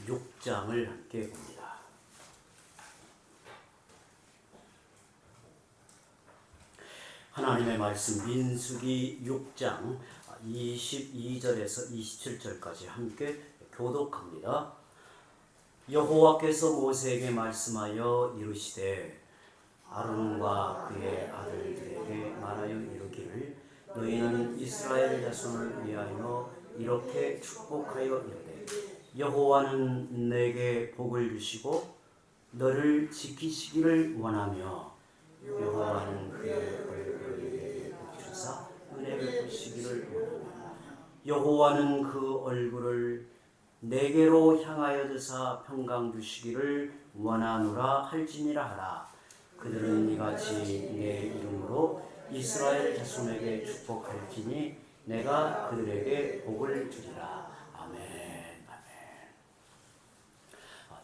26장을 함께 봅니다. 하나님의 말씀 민수기 6장 22절에서 27절까지 함께 교독합니다. 여호와께서 모세에게 말씀하여 이르시되 아론과 그의 아들들에게 말하여 이르기를 너희는 이스라엘 자손을 위하여 이렇게 축복하여 이르되 여호와는 내게 복을 주시고 너를 지키시기를 원하며 여호와는 그의 얼굴을 내게 비추사 은혜 베푸시기를 원하며 여호와는 그 얼굴을 내게로 향하여 드사 평강 주시기를 원하노라 할지니라 하라. 그들은 이같이 내 이름으로 이스라엘 자손에게 축복할지니 내가 그들에게 복을 주리라. 아멘. 아멘.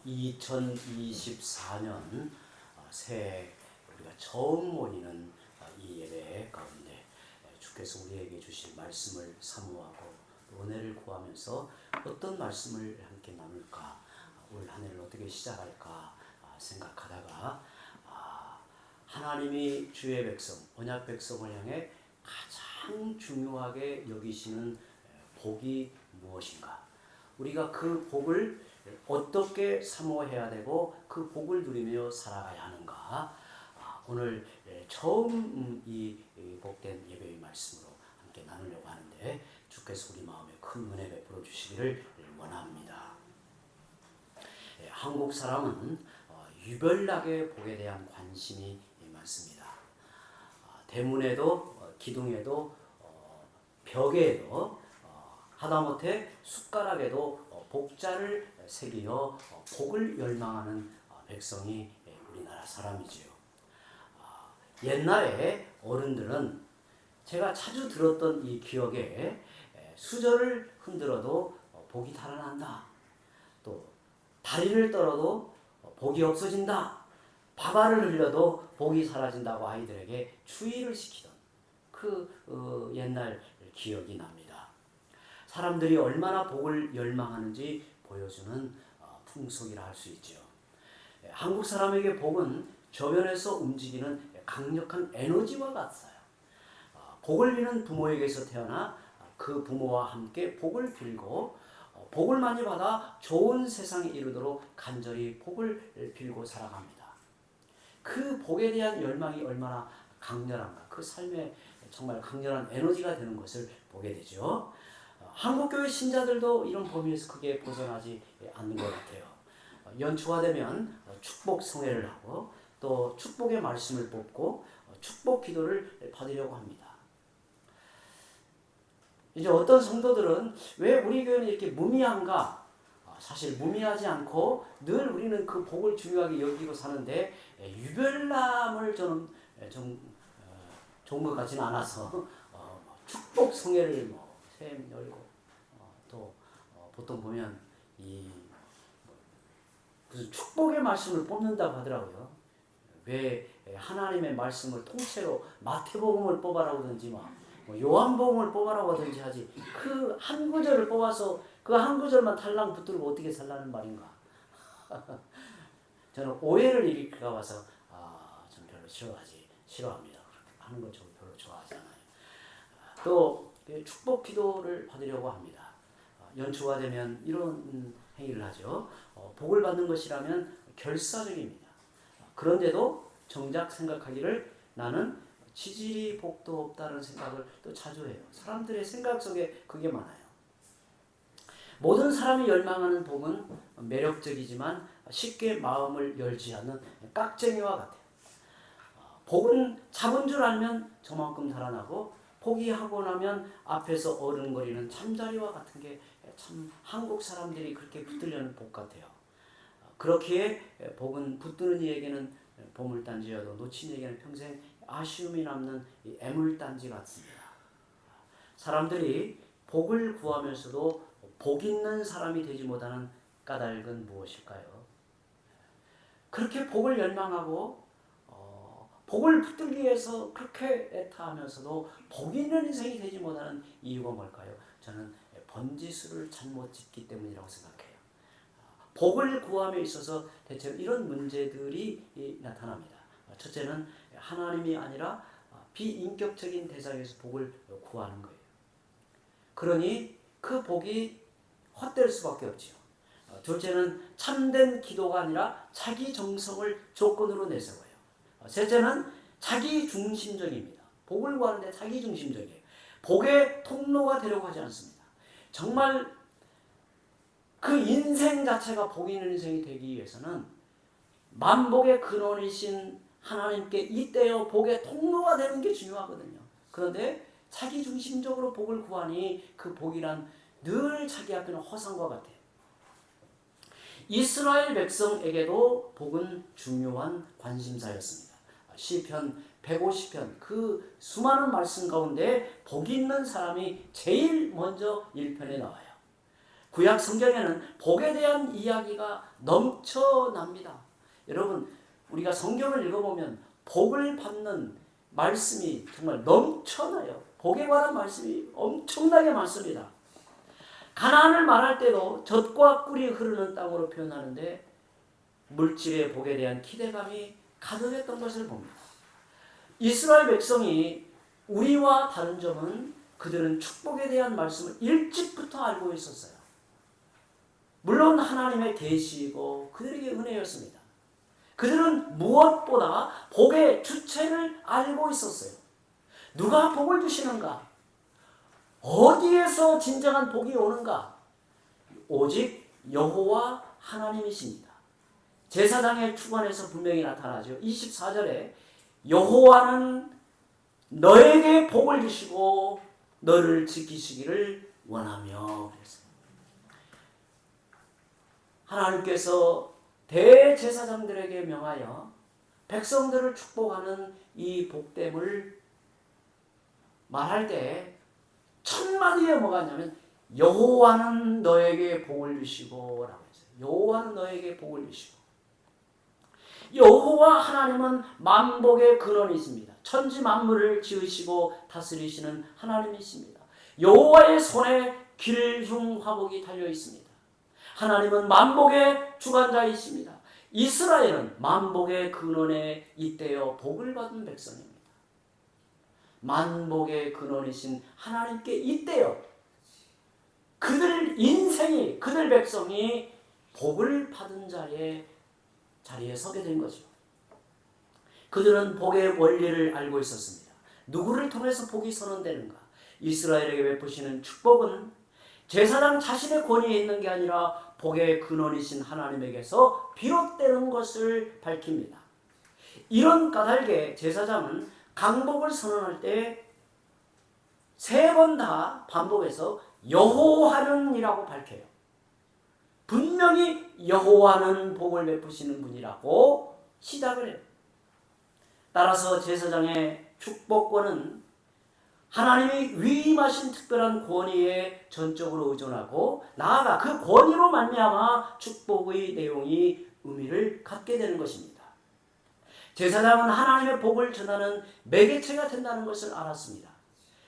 2024년 새해 우리가 처음 모이는 이 예배 가운데 주께서 우리에게 주실 말씀을 사모하고 은혜를 구하면서 어떤 말씀을 함께 나눌까, 올 한 해를 어떻게 시작할까 생각하다가 하나님이 주의 백성, 언약 백성을 향해 가장 중요하게 여기시는 복이 무엇인가? 우리가 그 복을 어떻게 사모해야 되고 그 복을 누리며 살아가야 하는가? 오늘 처음 이 복된 예배의 말씀으로 함께 나누려고 하는데 주께서 우리 마음에 큰 은혜 베풀어 주시기를 원합니다. 한국 사람은 유별나게 복에 대한 관심이 많습니다. 대문에도 기둥에도 벽에도 하다못해 숟가락에도 복자를 새기어 복을 열망하는 백성이 우리나라 사람이지요. 옛날에 어른들은 제가 자주 들었던 이 기억에 수저를 흔들어도 복이 달아난다. 또 다리를 떨어도 복이 없어진다. 밥알을 흘려도 복이 사라진다고 아이들에게 주의를 시키던 그 옛날 기억이 납니다. 사람들이 얼마나 복을 열망하는지 보여주는 풍속이라 할 수 있죠. 한국 사람에게 복은 저변에서 움직이는 강력한 에너지와 같아요. 복을 비는 부모에게서 태어나 그 부모와 함께 복을 빌고 복을 많이 받아 좋은 세상에 이르도록 간절히 복을 빌고 살아갑니다. 그 복에 대한 열망이 얼마나 강렬한가, 그 삶에 정말 강렬한 에너지가 되는 것을 보게 되죠. 한국교회 신자들도 이런 범위에서 크게 벗어나지 않는 것 같아요. 연초가 되면 축복 성회를 하고 또 축복의 말씀을 뽑고 축복 기도를 받으려고 합니다. 이제 어떤 성도들은 왜 우리 교회는 이렇게 무미한가? 사실 무미하지 않고 늘 우리는 그 복을 중요하게 여기고 사는데 유별남을 저는 좀 좋은 것 같지는 않아서 축복 성회를 샘 열고 또 보통 보면 이 무슨 축복의 말씀을 뽑는다고 하더라고요. 왜 하나님의 말씀을 통째로 마태복음을 뽑아라고 하든지 요한복음을 뽑아라고 하든지 하지 그 한 구절을 뽑아서 그 한 구절만 탈랑 붙들고 어떻게 살라는 말인가? 저는 오해를 일으킬까 봐서 전 별로 싫어합니다. 그렇게 하는 건 저 별로 좋아하지 않아요. 또 축복 기도를 받으려고 합니다. 연초가 되면 이런 행위를 하죠. 복을 받는 것이라면 결사적입니다. 그런데도 정작 생각하기를 나는 지질이 복도 없다는 생각을 또 자주 해요. 사람들의 생각 속에 그게 많아요. 모든 사람이 열망하는 복은 매력적이지만 쉽게 마음을 열지 않는 깍쟁이와 같아요. 복은 잡은 줄 알면 저만큼 달아나고 포기하고 나면 앞에서 어른거리는 잠자리와 같은 게 참 한국 사람들이 그렇게 붙들려는 복 같아요. 그렇기에 복은 붙드는 이에게는 보물단지여도 놓친 이에게는 평생 아쉬움이 남는 이 애물단지 같습니다. 사람들이 복을 구하면서도 복 있는 사람이 되지 못하는 까닭은 무엇일까요? 그렇게 복을 열망하고 복을 붙들기 위해서 그렇게 애타하면서도 복 있는 인생이 되지 못하는 이유가 뭘까요? 저는 번지수를 잘못 짓기 때문이라고 생각해요. 복을 구함에 있어서 대체로 이런 문제들이 나타납니다. 첫째는 하나님이 아니라 비인격적인 대상에서 복을 구하는 거예요. 그러니 그 복이 헛될 수밖에 없지요. 둘째는 참된 기도가 아니라 자기 정성을 조건으로 내세워요. 셋째는 자기 중심적입니다. 복을 구하는데 자기 중심적이에요. 복의 통로가 되려고 하지 않습니다. 정말 그 인생 자체가 복 있는 인생이 되기 위해서는 만복의 근원이신 하나님께 이때여 복의 통로가 되는 게 중요하거든요. 그런데 자기 중심적으로 복을 구하니 그 복이란 늘 자기 앞에는 허상과 같아요. 이스라엘 백성에게도 복은 중요한 관심사였습니다. 시편 150편 그 수많은 말씀 가운데 복이 있는 사람이 제일 먼저 1편에 나와요. 구약 성경에는 복에 대한 이야기가 넘쳐납니다. 여러분, 우리가 성경을 읽어보면 복을 받는 말씀이 정말 넘쳐나요. 복에 관한 말씀이 엄청나게 많습니다. 가나안을 말할 때도 젖과 꿀이 흐르는 땅으로 표현하는데 물질의 복에 대한 기대감이 가득했던 것을 봅니다. 이스라엘 백성이 우리와 다른 점은 그들은 축복에 대한 말씀을 일찍부터 알고 있었어요. 물론 하나님의 계시이고 그들에게 은혜였습니다. 그들은 무엇보다 복의 주체를 알고 있었어요. 누가 복을 주시는가? 어디에서 진정한 복이 오는가? 오직 여호와 하나님이십니다. 제사장의 주관에서 분명히 나타나죠. 24절에 여호와는 너에게 복을 주시고 너를 지키시기를 원하며 그랬어요. 하나님께서 대제사장들에게 명하여 백성들을 축복하는 이 복됨을 말할 때 첫 마디에 뭐가 있냐면 여호와는 너에게 복을 주시고 라고 했어요. 여호와는 너에게 복을 주시고. 여호와 하나님은 만복의 근원이십니다. 천지 만물을 지으시고 다스리시는 하나님이십니다. 여호와의 손에 길흉화복이 달려 있습니다. 하나님은 만복의 주관자이십니다. 이스라엘은 만복의 근원에 잇대어 복을 받은 백성입니다. 만복의 근원이신 하나님께 잇대어 그들 인생이, 그들 백성이 복을 받은 자리에 서게 된 거죠. 그들은 복의 원리를 알고 있었습니다. 누구를 통해서 복이 선언되는가? 이스라엘에게 베푸시는 축복은 제사장 자신의 권위에 있는 게 아니라 복의 근원이신 하나님에게서 비롯되는 것을 밝힙니다. 이런 까닭에 제사장은 강복을 선언할 때 3번 다 반복해서 여호와는 이라고 밝혀요. 분명히 여호와는 복을 베푸시는 분이라고 시작을 해요. 따라서 제사장의 축복권은 하나님이 위임하신 특별한 권위에 전적으로 의존하고 나아가 그 권위로 말미암아 축복의 내용이 의미를 갖게 되는 것입니다. 제사장은 하나님의 복을 전하는 매개체가 된다는 것을 알았습니다.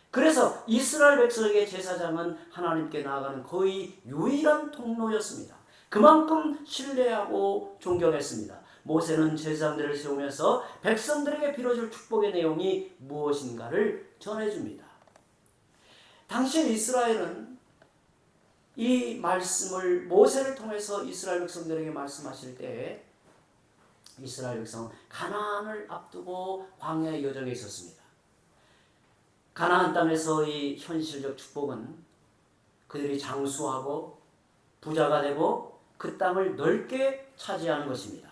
그래서 이스라엘 백성에게 제사장은 하나님께 나아가는 거의 유일한 통로였습니다. 그만큼 신뢰하고 존경했습니다. 모세는 제사장들을 세우면서 백성들에게 빌어줄 축복의 내용이 무엇인가를 전해줍니다. 당시 이스라엘은 이 말씀을 모세를 통해서 이스라엘 백성들에게 말씀하실 때 이스라엘 백성은 가나안을 앞두고 광야의 여정에 있었습니다. 가나안 땅에서의 현실적 축복은 그들이 장수하고 부자가 되고 그 땅을 넓게 차지하는 것입니다.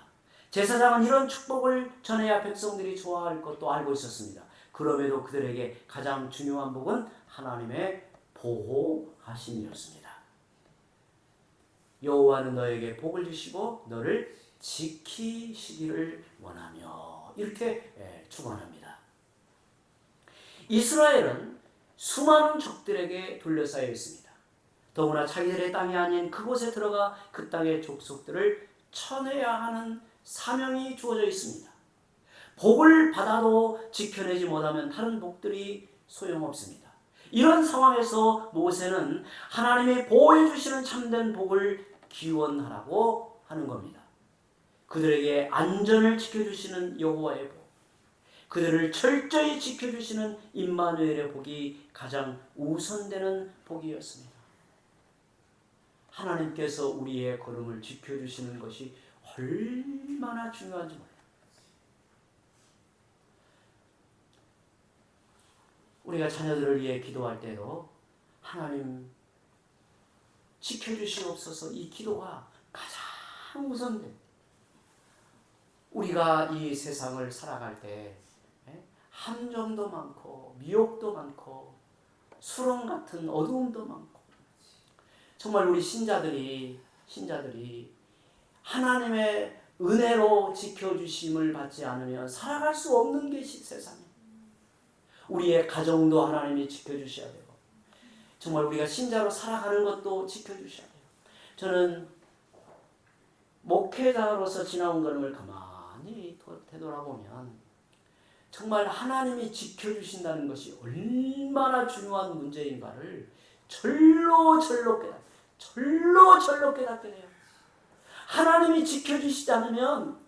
제사장은 이런 축복을 전해야 백성들이 좋아할 것도 알고 있었습니다. 그럼에도 그들에게 가장 중요한 복은 하나님의 보호하심이었습니다. 여호와는 너에게 복을 주시고 너를 지키시기를 원하며 이렇게 축원합니다. 이스라엘은 수많은 적들에게 둘러싸여 있습니다. 더구나 자기들의 땅이 아닌 그곳에 들어가 그 땅의 족속들을 쳐내야 하는 사명이 주어져 있습니다. 복을 받아도 지켜내지 못하면 다른 복들이 소용없습니다. 이런 상황에서 모세는 하나님이 보호해 주시는 참된 복을 기원하라고 하는 겁니다. 그들에게 안전을 지켜주시는 여호와의 복, 그들을 철저히 지켜주시는 임마누엘의 복이 가장 우선되는 복이었습니다. 하나님께서 우리의 걸음을 지켜주시는 것이 얼마나 중요한지 몰라요. 우리가 자녀들을 위해 기도할 때도 하나님 지켜주시옵소서, 이 기도가 가장 우선됩니다. 우리가 이 세상을 살아갈 때 함정도 많고 미혹도 많고 수렁 같은 어두움도 많고, 정말 우리 신자들이 하나님의 은혜로 지켜주심을 받지 않으면 살아갈 수 없는 게 세상이에요. 우리의 가정도 하나님이 지켜주셔야 되고, 정말 우리가 신자로 살아가는 것도 지켜주셔야 돼요. 저는 목회자로서 지나온 걸음을 가만히 되돌아보면 정말 하나님이 지켜주신다는 것이 얼마나 중요한 문제인가를 절로 깨닫게 돼요. 하나님이 지켜주시지 않으면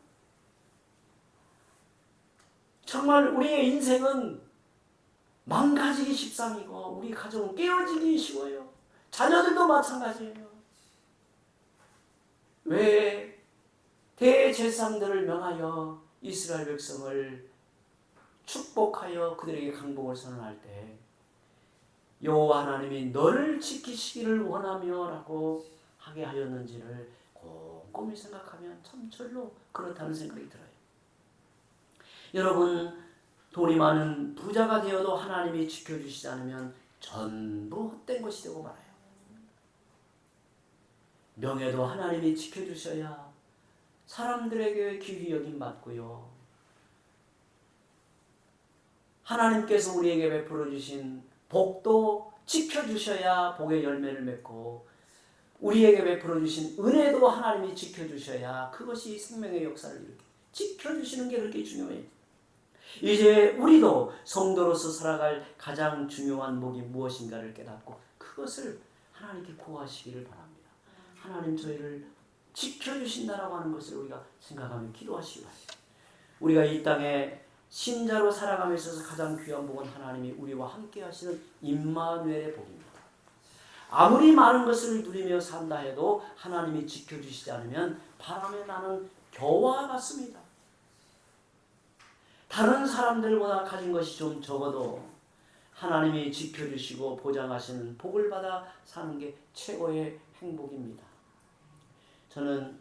정말 우리의 인생은 망가지기 십상이고 우리 가정은 깨어지기 쉬워요. 자녀들도 마찬가지예요. 왜 대제사장들을 명하여 이스라엘 백성을 축복하여 그들에게 강복을 선언할 때 여호와 하나님이 너를 지키시기를 원하며 라고 하게 하였는지를 곰곰이 생각하면 참 절로 그렇다는 생각이 들어요. 여러분, 돈이 많은 부자가 되어도 하나님이 지켜주시지 않으면 전부 헛된 것이 되고 말아요. 명예도 하나님이 지켜주셔야 사람들에게 귀히 여김 받고요, 하나님께서 우리에게 베풀어 주신 복도 지켜주셔야 복의 열매를 맺고, 우리에게 베풀어 주신 은혜도 하나님이 지켜주셔야 그것이 생명의 역사를 일으켜 지켜주시는 게 그렇게 중요해요. 이제 우리도 성도로서 살아갈 가장 중요한 복이 무엇인가를 깨닫고 그것을 하나님께 구하시기를 바랍니다. 하나님 저희를 지켜주신다라고 하는 것을 우리가 생각하며 기도하시기 바랍니다. 우리가 이 땅에 신자로 살아감에 있어서 가장 귀한 복은 하나님이 우리와 함께 하시는 임마누엘의 복입니다. 아무리 많은 것을 누리며 산다 해도 하나님이 지켜주시지 않으면 바람에 나는 겨와 같습니다. 다른 사람들보다 가진 것이 좀 적어도 하나님이 지켜주시고 보장하시는 복을 받아 사는 게 최고의 행복입니다. 저는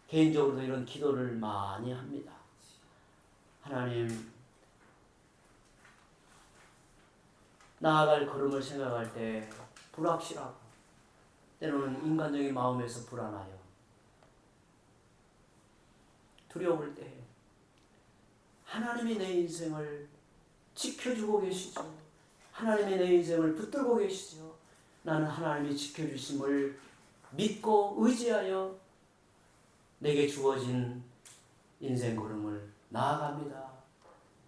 개인적으로도 이런 기도를 많이 합니다. 하나님, 나아갈 걸음을 생각할 때 불확실하고 때로는 인간적인 마음에서 불안하여 두려울 때 하나님이 내 인생을 지켜주고 계시죠. 하나님이 내 인생을 붙들고 계시죠. 나는 하나님이 지켜주심을 믿고 의지하여 내게 주어진 인생 걸음을 나아갑니다.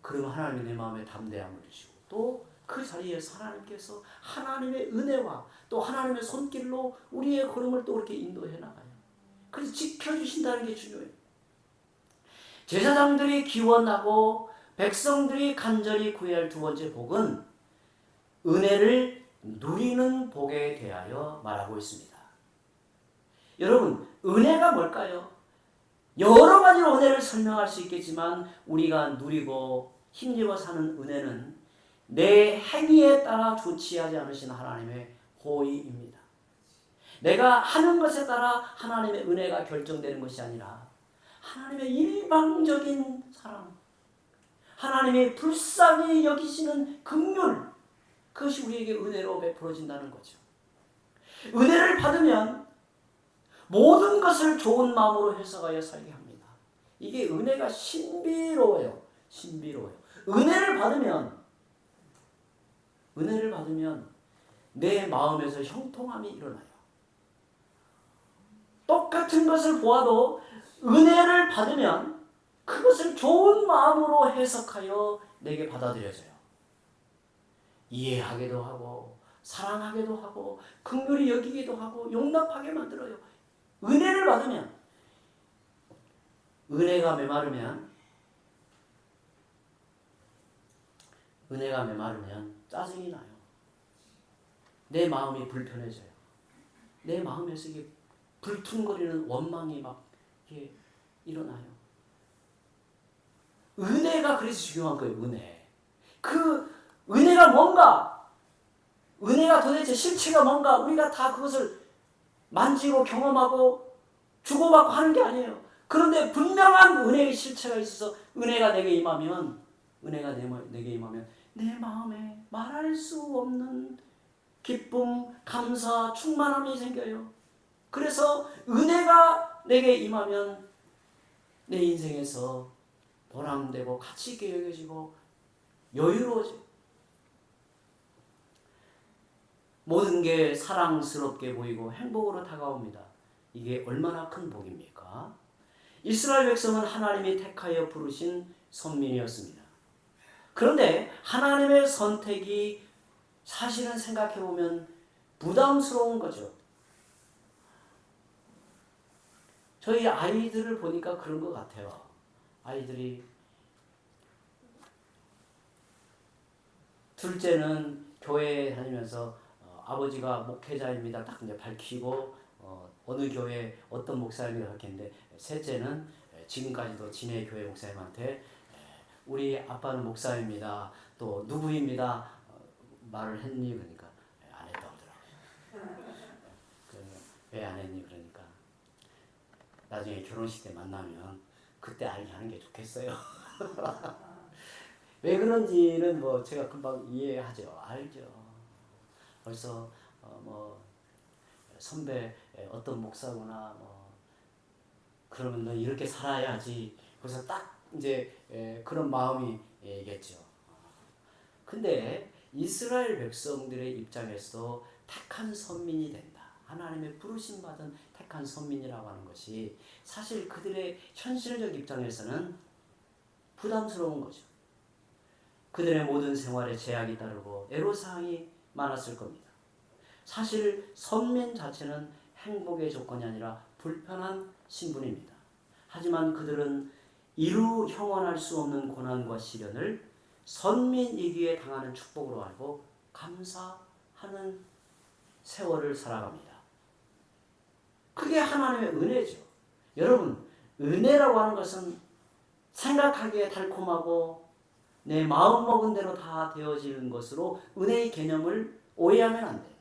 그러면 하나님이 내 마음에 담대함을 주시고 또 그 자리에서 하나님께서 하나님의 은혜와 또 하나님의 손길로 우리의 걸음을 또 그렇게 인도해 나가요. 그래서 지켜주신다는 게 중요해요. 제사장들이 기원하고 백성들이 간절히 구해야 할 두 번째 복은 은혜를 누리는 복에 대하여 말하고 있습니다. 여러분, 은혜가 뭘까요? 여러 가지로 은혜를 설명할 수 있겠지만 우리가 누리고 힘입어 사는 은혜는 내 행위에 따라 조치하지 않으신 하나님의 호의입니다. 내가 하는 것에 따라 하나님의 은혜가 결정되는 것이 아니라 하나님의 일방적인 사랑, 하나님의 불쌍히 여기시는 긍휼, 그것이 우리에게 은혜로 베풀어진다는 거죠. 은혜를 받으면 모든 것을 좋은 마음으로 해석하여 살게 합니다. 이게 은혜가 신비로워요. 은혜를 받으면 내 마음에서 형통함이 일어나요. 똑같은 것을 보아도 은혜를 받으면 그것을 좋은 마음으로 해석하여 내게 받아들여져요. 이해하기도 하고 사랑하기도 하고 긍휼히 여기기도 하고 용납하게 만들어요. 은혜를 받으면, 은혜가 메마르면 짜증이 나요. 내 마음이 불편해져요. 내 마음에서 이게 불퉁거리는 원망이 막 이렇게 일어나요. 은혜가 그래서 중요한 거예요. 은혜. 그 은혜가 뭔가, 은혜가 도대체 실체가 뭔가, 우리가 다 그것을 만지고 경험하고 주고받고 하는 게 아니에요. 그런데 분명한 은혜의 실체가 있어서 은혜가 내게 임하면 내 마음에 말할 수 없는 기쁨, 감사, 충만함이 생겨요. 그래서 은혜가 내게 임하면 내 인생에서 보람되고 가치 있게 여겨지고 여유로워져. 모든 게 사랑스럽게 보이고 행복으로 다가옵니다. 이게 얼마나 큰 복입니까? 이스라엘 백성은 하나님이 택하여 부르신 선민이었습니다. 그런데 하나님의 선택이 사실은 생각해보면 부담스러운 거죠. 저희 아이들을 보니까 그런 것 같아요. 아이들이, 둘째는 교회에 다니면서 아버지가 목회자입니다. 딱 이제 밝히고 어느 교회 어떤 목사님이라고 했는데, 셋째는 지금까지도 진해 교회 목사님한테 우리 아빠는 목사입니다. 또 누구입니다. 말을 했니? 그러니까 안 했다고 하더라고요. 왜 안 했니? 그러니까 나중에 결혼식 때 만나면 그때 알게 하는 게 좋겠어요. 왜 그런지는 뭐 제가 금방 이해하죠. 알죠. 벌써 선배 어떤 목사구나 그러면 너 이렇게 살아야지. 그래서 딱 이제 그런 마음이겠죠. 근데 이스라엘 백성들의 입장에서 택한 선민이 된다. 하나님의 부르심 받은 택한 선민이라고 하는 것이 사실 그들의 현실적 입장에서는 부담스러운 거죠. 그들의 모든 생활에 제약이 따르고 애로사항이 많았을 겁니다. 사실 선민 자체는 행복의 조건이 아니라 불편한 신분입니다. 하지만 그들은 이루 형언할 수 없는 고난과 시련을 선민이기에 당하는 축복으로 알고 감사하는 세월을 살아갑니다. 그게 하나님의 은혜죠. 여러분, 은혜라고 하는 것은 생각하기에 달콤하고 내 마음 먹은 대로 다 되어지는 것으로 은혜의 개념을 오해하면 안 돼요.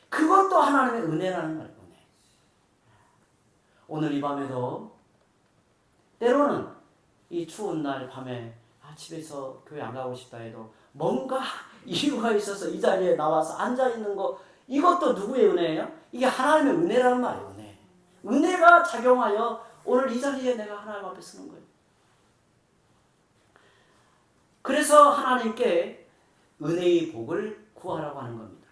그것도 하나님의 은혜라는 거예요. 은혜. 오늘 이 밤에도 때로는 이 추운 날 밤에 집에서 교회 안 가고 싶다 해도 뭔가 이유가 있어서 이 자리에 나와서 앉아있는 거, 이것도 누구의 은혜예요? 이게 하나님의 은혜라는 말이에요. 은혜. 은혜가 작용하여 오늘 이 자리에 내가 하나님 앞에 서는 거예요. 그래서 하나님께 은혜의 복을 구하라고 하는 겁니다.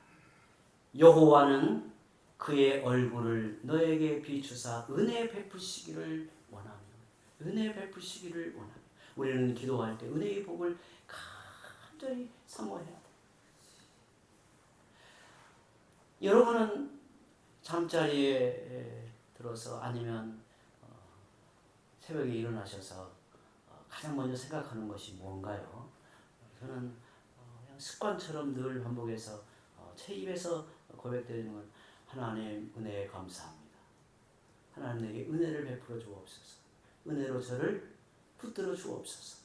여호와는 그의 얼굴을 너에게 비추사 은혜 베푸시기를 원하며, 은혜 베푸시기를 원하며. 우리는 기도할 때 은혜의 복을 간절히 사모해야 돼. 여러분은 잠자리에 들어서 아니면 새벽에 일어나셔서 가장 먼저 생각하는 것이 뭔가요? 저는 그냥 습관처럼 늘 반복해서 제 입에서 고백되는 건 하나님 은혜에 감사합니다. 하나님 내게 은혜를 베풀어 주옵소서. 은혜로 저를 붙들어 주옵소서.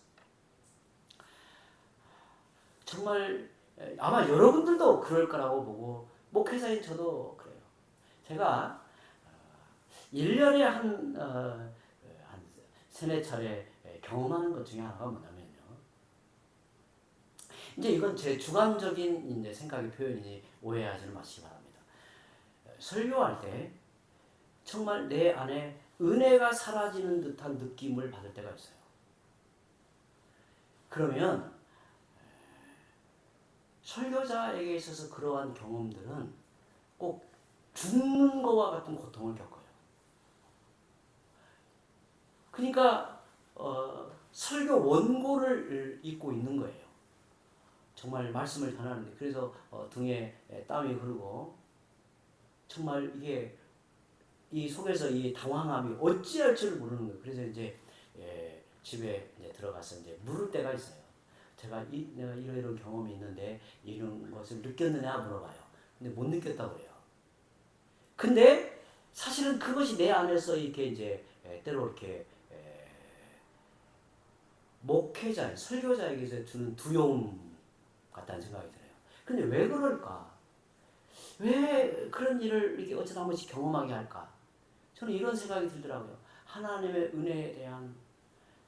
정말 아마 여러분들도 그럴 거라고 보고, 목회자인 저도 그래요. 제가 1년에 한 세네 차례 경험하는 것 중에 하나가 뭐냐면요. 이제 이건 제 주관적인 이제 생각의 표현이니 오해하지는 마시기 바랍니다. 설교할 때 정말 내 안에 은혜가 사라지는 듯한 느낌을 받을 때가 있어요. 그러면 설교자에게 있어서 그러한 경험들은 꼭 죽는 것과 같은 고통을 겪어요. 그러니까 설교 원고를 읽고 있는 거예요. 정말 말씀을 전하는데, 그래서 등에 땀이 흐르고 정말 이게 이 속에서 이 당황함이 어찌할 줄 모르는 거예요. 그래서 이제 집에 이제 들어가서 이제 물을 때가 있어요. 제가 내가 이런 경험이 있는데 이런 것을 느꼈느냐 물어봐요. 근데 못 느꼈다고 그래요. 근데 사실은 그것이 내 안에서 이렇게 이제 때로 이렇게 목회자, 설교자에게서 주는 두려움 같다는 생각이 들어요. 근데 왜 그럴까? 왜 그런 일을 이렇게 어쩌다 한 번씩 경험하게 할까? 저는 이런 생각이 들더라고요. 하나님의 은혜에 대한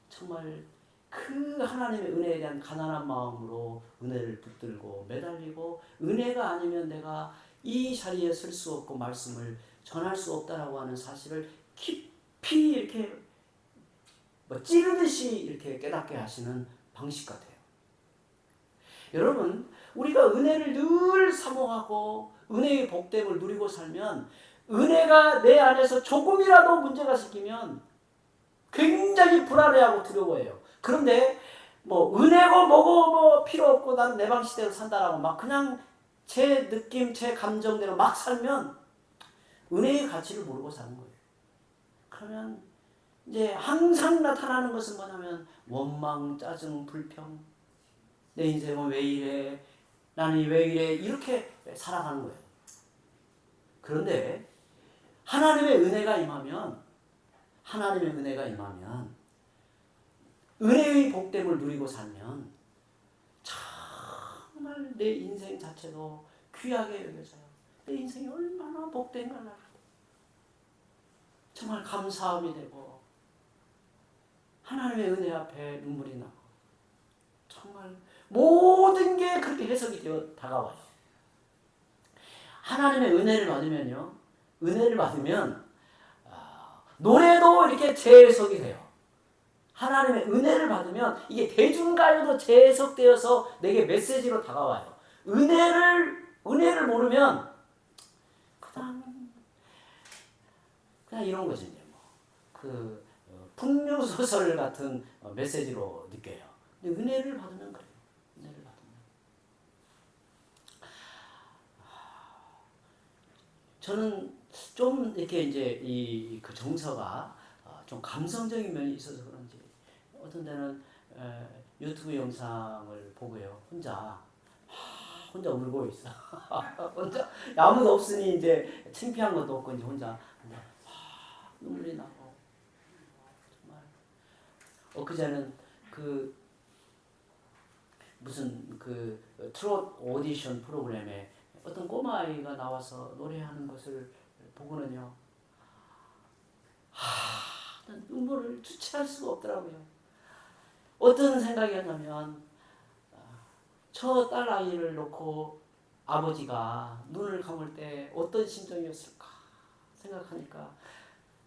정말 그 하나님의 은혜에 대한 가난한 마음으로 은혜를 붙들고 매달리고 은혜가 아니면 내가 이 자리에 설 수 없고 말씀을 전할 수 없다라고 하는 사실을 깊이 이렇게 뭐 찌르듯이 이렇게 깨닫게 하시는 방식 같아요. 여러분, 우리가 은혜를 늘 사모하고 은혜의 복됨을 누리고 살면 은혜가 내 안에서 조금이라도 문제가 생기면 굉장히 불안해하고 두려워해요. 그런데 뭐 은혜고 뭐고 뭐 필요 없고 난 내 방식대로 산다라고 막 그냥 제 느낌, 제 감정대로 막 살면 은혜의 가치를 모르고 사는 거예요. 그러면 이제 항상 나타나는 것은 뭐냐면 원망, 짜증, 불평. 내 인생은 왜 이래? 나는 왜 이래? 이렇게 살아가는 거예요. 그런데 하나님의 은혜가 임하면 은혜의 복됨을 누리고 살면 정말 내 인생 자체도 귀하게 여겨져요. 내 인생이 얼마나 복된가 정말 감사함이 되고 하나님의 은혜 앞에 눈물이 나고 정말 모든 게 그렇게 해석이 되어 다가와요. 하나님의 은혜를 받으면 노래도 이렇게 재해석이 돼요. 하나님의 은혜를 받으면 이게 대중가요도 재해석되어서 내게 메시지로 다가와요. 은혜를 모르면 그냥 이런 거지 이제 그 풍류소설 같은 메시지로 느껴요. 근데 은혜를 받으면 그래요. 은혜를 받으면 저는 좀 이렇게 이제 그 정서가 좀 감성적인 면이 있어서 그런지 어떤 데는 유튜브 영상을 보고요. 혼자 울고 있어. 혼자 아무도 없으니 이제 창피한 것도 없고 이제 혼자 눈물이 나고 정말 엊그제는 그 무슨 그 트롯 오디션 프로그램에 어떤 꼬마아이가 나와서 노래하는 것을 보고는요. 눈물을 주체할 수가 없더라고요. 어떤 생각이었냐면 저 딸아이를 놓고 아버지가 눈을 감을 때 어떤 심정이었을까 생각하니까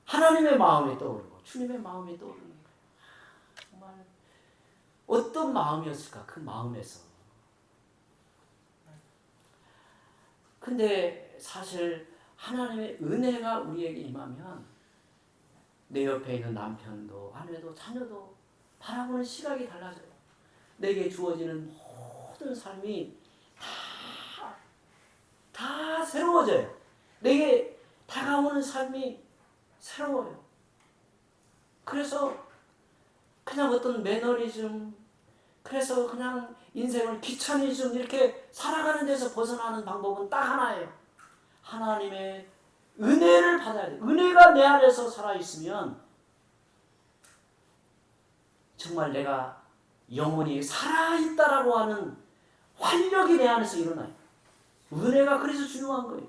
하나님의 마음이 떠오르고 주님의 마음이 떠오르는 거예요. 정말 어떤 마음이었을까 그 마음에서. 근데 사실 하나님의 은혜가 우리에게 임하면 내 옆에 있는 남편도 아내도 자녀도 바라보는 시각이 달라져요. 내게 주어지는 모든 삶이 다 새로워져요. 내게 다가오는 삶이 새로워요. 그래서 그냥 어떤 매너리즘, 그래서 그냥 인생을 귀차니즘 이렇게 살아가는 데서 벗어나는 방법은 딱 하나예요. 하나님의 은혜를 받아야 돼요. 은혜가 내 안에서 살아있으면 정말 내가 영원히 살아있다라고 하는 활력이 내 안에서 일어나요. 은혜가 그래서 중요한 거예요.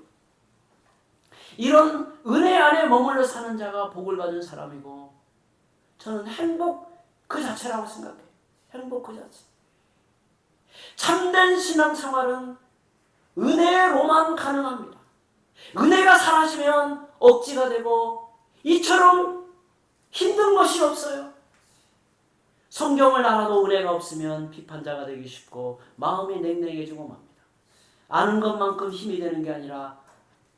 이런 은혜 안에 머물러 사는 자가 복을 받은 사람이고 저는 행복 그 자체라고 생각해요. 행복 그 자체. 참된 신앙생활은 은혜로만 가능합니다. 은혜가 사라지면 억지가 되고 이처럼 힘든 것이 없어요. 성경을 알아도 은혜가 없으면 비판자가 되기 쉽고 마음이 냉랭해지고 맙니다. 아는 것만큼 힘이 되는 게 아니라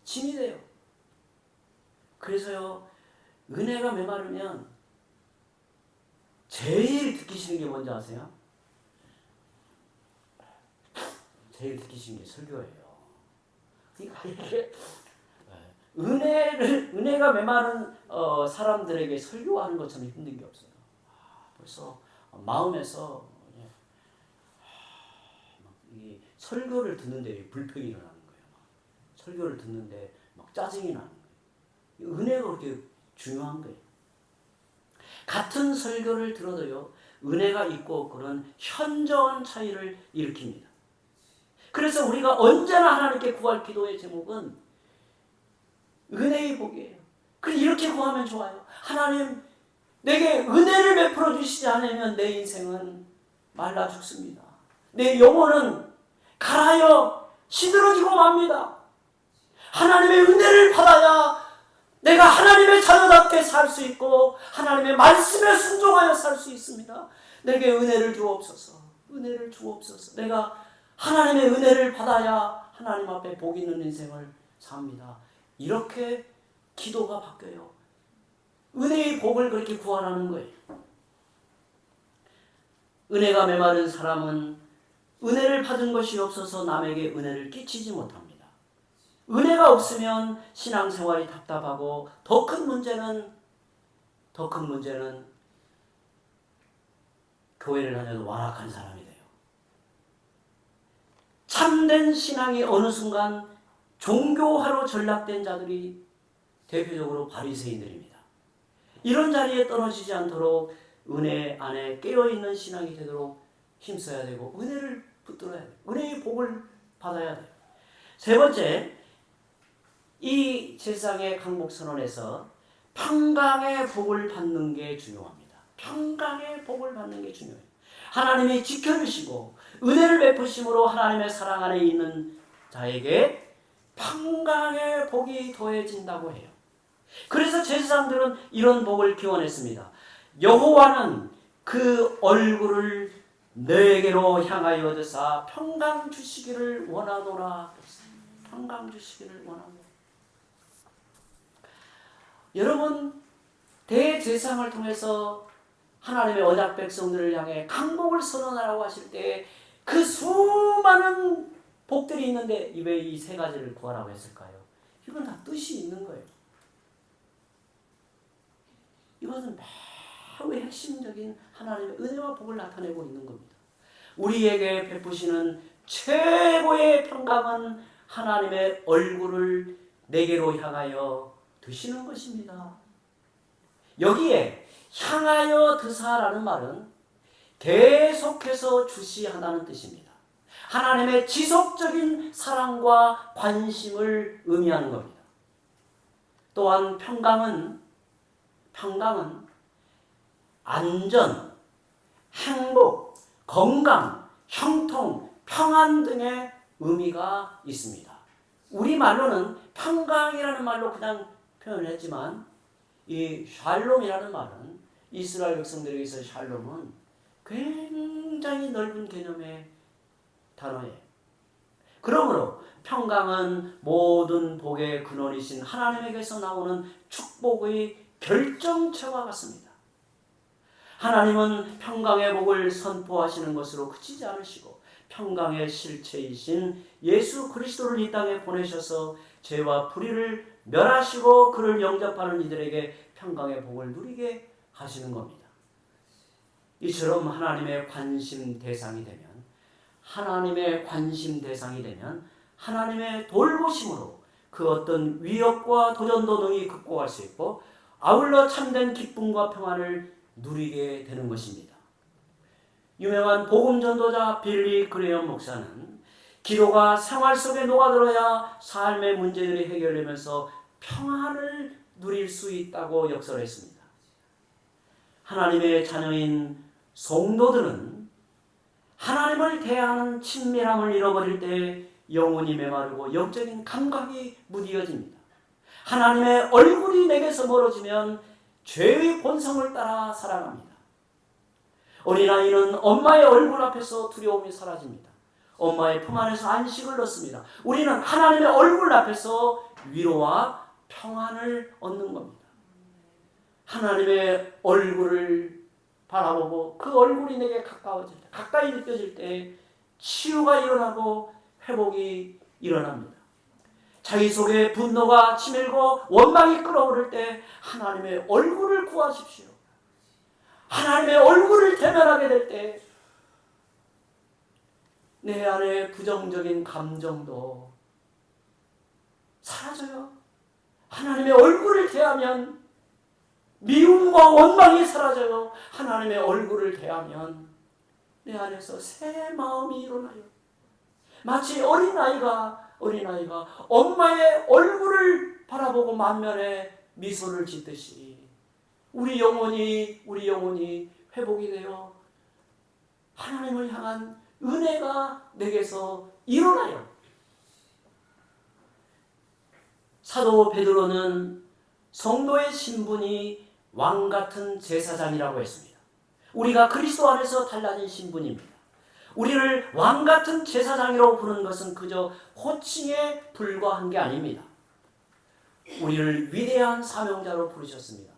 짐이 돼요. 그래서요, 은혜가 메마르면 제일 듣기 싫은 게 뭔지 아세요? 제일 듣기 싫은 게 설교예요. 그러니까 이게 은혜가 은혜가 메마른 사람들에게 설교하는 것처럼 힘든 게 없어요. 벌써 마음에서 이 설교를 듣는데 불평이 일어나는 거예요. 설교를 듣는데 막 짜증이 나는 거예요. 은혜가 그렇게 중요한 거예요. 같은 설교를 들어도요, 은혜가 있고 없고는 현저한 차이를 일으킵니다. 그래서 우리가 언제나 하나님께 구할 기도의 제목은 은혜의 복이에요. 그래, 이렇게 구하면 좋아요. 하나님, 내게 은혜를 베풀어 주시지 않으면 내 인생은 말라 죽습니다. 내 영혼은 갈아여 시들어지고 맙니다. 하나님의 은혜를 받아야 내가 하나님의 자녀답게 살 수 있고 하나님의 말씀에 순종하여 살 수 있습니다. 내게 은혜를 주옵소서. 은혜를 주옵소서. 내가 하나님의 은혜를 받아야 하나님 앞에 복 있는 인생을 삽니다. 이렇게 기도가 바뀌어요. 은혜의 복을 그렇게 구하라는 거예요. 은혜가 메마른 사람은 은혜를 받은 것이 없어서 남에게 은혜를 끼치지 못합니다. 은혜가 없으면 신앙생활이 답답하고 더 큰 문제는 교회를 다녀도 완악한 사람이 돼요. 참된 신앙이 어느 순간 종교화로 전락된 자들이 대표적으로 바리새인들입니다. 이런 자리에 떨어지지 않도록 은혜 안에 깨어있는 신앙이 되도록 힘써야 되고 은혜를 붙들어야 돼요. 은혜의 복을 받아야 돼요. 세 번째, 이 세상의 강복선언에서 평강의 복을 받는 게 중요합니다. 평강의 복을 받는 게 중요해요. 하나님이 지켜주시고 은혜를 베푸심으로 하나님의 사랑 안에 있는 자에게 평강의 복이 더해진다고 해요. 그래서 제사장들은 이런 복을 기원했습니다. 여호와는 그 얼굴을 내게로 향하여 드사 평강 주시기를 원하노라. 평강 주시기를 원하노라. 여러분, 대제사장을 통해서 하나님의 언약 백성들을 향해 강복을 선언하라고 하실 때 그 수많은 복들이 있는데 왜 이 세 가지를 구하라고 했을까요? 이건 다 뜻이 있는 거예요. 이것은 매우 핵심적인 하나님의 은혜와 복을 나타내고 있는 겁니다. 우리에게 베푸시는 최고의 평강은 하나님의 얼굴을 내게로 향하여 드시는 것입니다. 여기에 향하여 드사라는 말은 계속해서 주시하다는 뜻입니다. 하나님의 지속적인 사랑과 관심을 의미하는 겁니다. 또한 평강은 안전, 행복, 건강, 형통, 평안 등의 의미가 있습니다. 우리말로는 평강이라는 말로 그냥 표현했지만 이 샬롬이라는 말은 이스라엘 백성들에게서 샬롬은 굉장히 넓은 개념의 단어예요. 그러므로 평강은 모든 복의 근원이신 하나님에게서 나오는 축복의 결정체와 같습니다. 하나님은 평강의 복을 선포하시는 것으로 그치지 않으시고 평강의 실체이신 예수 그리스도를 이 땅에 보내셔서 죄와 불의를 멸하시고 그를 영접하는 이들에게 평강의 복을 누리게 하시는 겁니다. 이처럼 하나님의 관심 대상이 되면 하나님의 돌보심으로 그 어떤 위협과 도전도 능히 극복할 수 있고 아울러 참된 기쁨과 평안을 누리게 되는 것입니다. 유명한 복음 전도자 빌리 그레엄 목사는 기도가 생활 속에 녹아들어야 삶의 문제들이 해결되면서 평안을 누릴 수 있다고 역설했습니다. 하나님의 자녀인 성도들은 하나님을 대하는 친밀함을 잃어버릴 때 영혼이 메마르고 영적인 감각이 무디어집니다. 하나님의 얼굴이 내게서 멀어지면 죄의 본성을 따라 살아갑니다. 어린아이는 엄마의 얼굴 앞에서 두려움이 사라집니다. 엄마의 품 안에서 안식을 얻습니다. 우리는 하나님의 얼굴 앞에서 위로와 평안을 얻는 겁니다. 하나님의 얼굴을 바라보고 그 얼굴이 내게 가까워질 때, 가까이 느껴질 때 치유가 일어나고 회복이 일어납니다. 자기 속에 분노가 치밀고 원망이 끓어오를 때 하나님의 얼굴을 구하십시오. 하나님의 얼굴을 대면하게 될 때 내 안에 부정적인 감정도 사라져요. 하나님의 얼굴을 대하면 미움과 원망이 사라져요. 하나님의 얼굴을 대하면 내 안에서 새 마음이 일어나요. 마치 어린아이가 엄마의 얼굴을 바라보고 만면에 미소를 짓듯이 우리 영혼이 회복이 되어 하나님을 향한 은혜가 내게서 일어나요. 사도 베드로는 성도의 신분이 왕같은 제사장이라고 했습니다. 우리가 그리스도 안에서 달라진 신분입니다. 우리를 왕같은 제사장이라고 부르는 것은 그저 호칭에 불과한 게 아닙니다. 우리를 위대한 사명자로 부르셨습니다.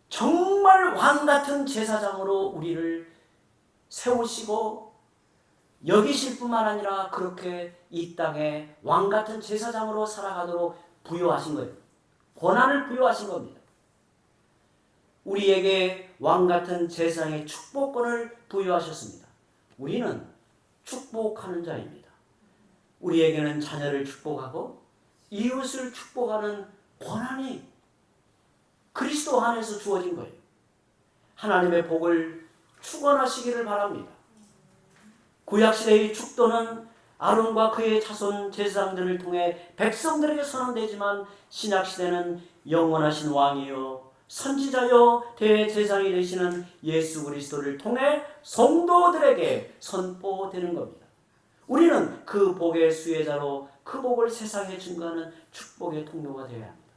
정말 왕같은 제사장으로 우리를 세우시고 여기실 뿐만 아니라 그렇게 이 땅에 왕같은 제사장으로 살아가도록 부여하신 거예요. 권한을 부여하신 겁니다. 우리에게 왕같은 제사장의 축복권을 부여하셨습니다. 우리는 축복하는 자입니다. 우리에게는 자녀를 축복하고 이웃을 축복하는 권한이 그리스도 안에서 주어진 거예요. 하나님의 복을 축원하시기를 바랍니다. 구약시대의 축도는 아론과 그의 자손 제사장들을 통해 백성들에게 선언되지만 신약시대는 영원하신 왕이요 선지자요 대제사장이 되시는 예수 그리스도를 통해 성도들에게 선포되는 겁니다. 우리는 그 복의 수혜자로 그 복을 세상에 증거하는 축복의 통로가 되어야 합니다.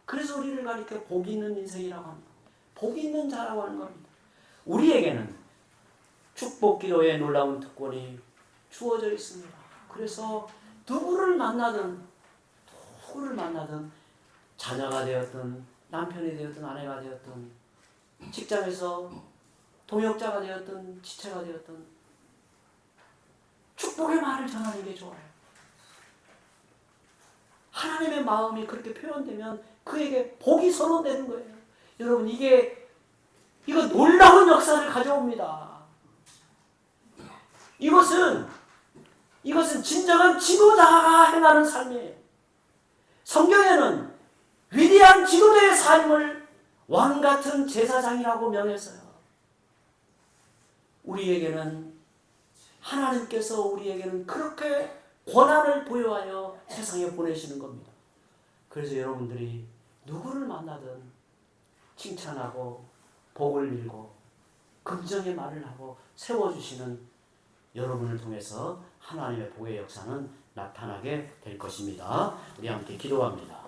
그래서 우리를 가리켜 복 있는 인생이라고 합니다. 복 있는 자라고 하는 겁니다. 우리에게는 축복 기도의 놀라운 특권이 주어져 있습니다. 그래서 누구를 만나든 자녀가 되었든 남편이 되었든 아내가 되었든 직장에서 동역자가 되었든 지체가 되었든 축복의 말을 전하는 게 좋아요. 하나님의 마음이 그렇게 표현되면 그에게 복이 선언되는 거예요. 여러분 이거 놀라운 역사를 가져옵니다. 이것은 진정한 지도자가 행하는 삶이에요. 성경에는 위대한 지도자의 삶을 왕같은 제사장이라고 명했어요. 하나님께서 우리에게는 그렇게 권한을 부여하여 세상에 보내시는 겁니다. 그래서 여러분들이 누구를 만나든 칭찬하고 복을 빌고 긍정의 말을 하고 세워주시는 여러분을 통해서 하나님의 복의 역사는 나타나게 될 것입니다. 우리 함께 기도합니다.